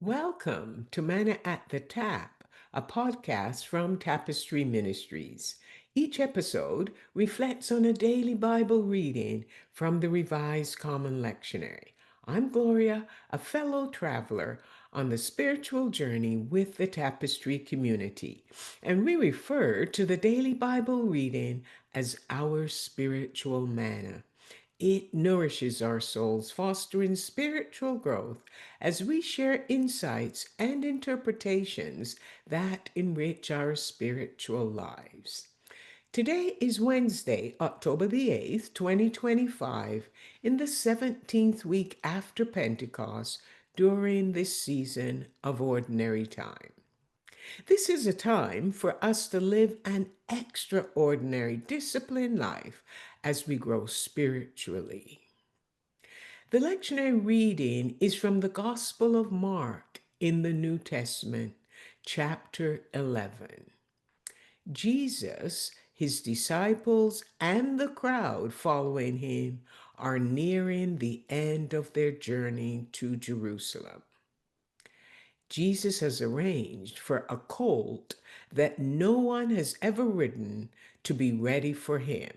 Welcome to Manna at the Tap, a podcast from Tapestry Ministries. Each episode reflects on a daily Bible reading from the Revised Common Lectionary. I'm Gloria, a fellow traveler on the spiritual journey with the Tapestry community, and we refer to the daily Bible reading as our spiritual manna. It nourishes our souls, fostering spiritual growth as we share insights and interpretations that enrich our spiritual lives. Today is Wednesday, October the 8th, 2025, in the 17th week after Pentecost during this season of ordinary time. This is a time for us to live an extraordinary disciplined life as we grow spiritually. The lectionary reading is from the Gospel of Mark in the New Testament, chapter 11. Jesus, his disciples, and the crowd following him are nearing the end of their journey to Jerusalem. Jesus has arranged for a colt that no one has ever ridden to be ready for him.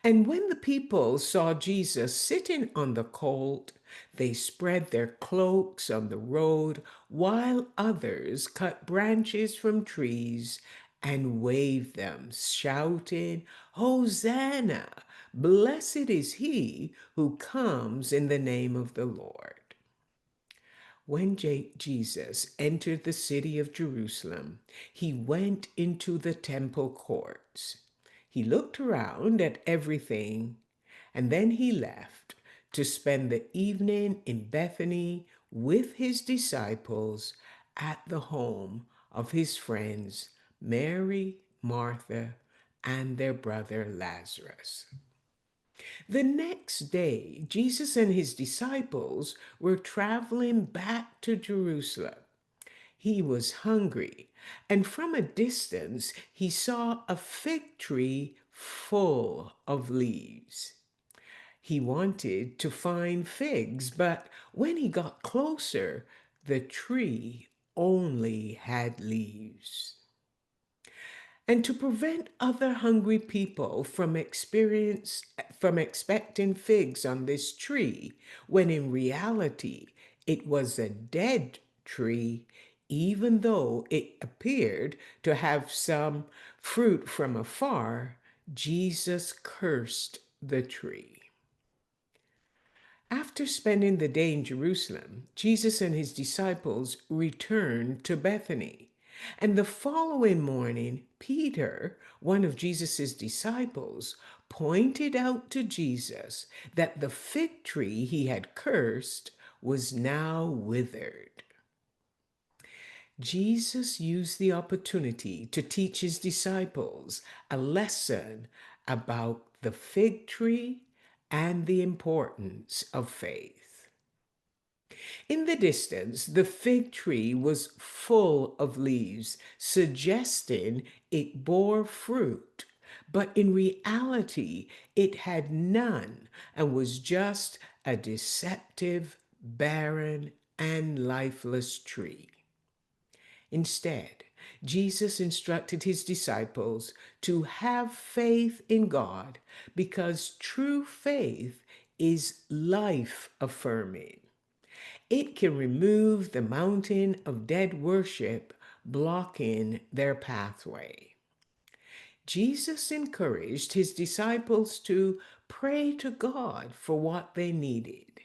And when the people saw Jesus sitting on the colt, they spread their cloaks on the road, while others cut branches from trees and waved them, shouting, "Hosanna! Blessed is he who comes in the name of the Lord." When Jesus entered the city of Jerusalem, he went into the temple courts. He looked around at everything, and then he left to spend the evening in Bethany with his disciples at the home of his friends Mary, Martha, and their brother Lazarus. The next day, Jesus and his disciples were traveling back to Jerusalem. He was hungry, and from a distance he saw a fig tree full of leaves. He wanted to find figs, but when he got closer, the tree only had leaves. And to prevent other hungry people from expecting figs on this tree, when in reality it was a dead tree, even though it appeared to have some fruit from afar, Jesus cursed the tree. After spending the day in Jerusalem, Jesus and his disciples returned to Bethany. And the following morning, Peter, one of Jesus' disciples, pointed out to Jesus that the fig tree he had cursed was now withered. Jesus used the opportunity to teach his disciples a lesson about the fig tree and the importance of faith. In the distance, the fig tree was full of leaves, suggesting it bore fruit. But in reality, it had none and was just a deceptive, barren, and lifeless tree. Instead, Jesus instructed his disciples to have faith in God because true faith is life affirming. It can remove the mountain of dead worship blocking their pathway. Jesus encouraged his disciples to pray to God for what they needed.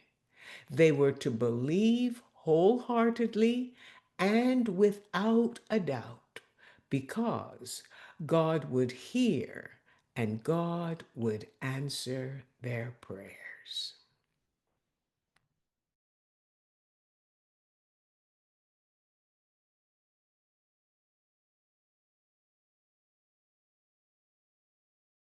They were to believe wholeheartedly and without a doubt, because God would hear and God would answer their prayers.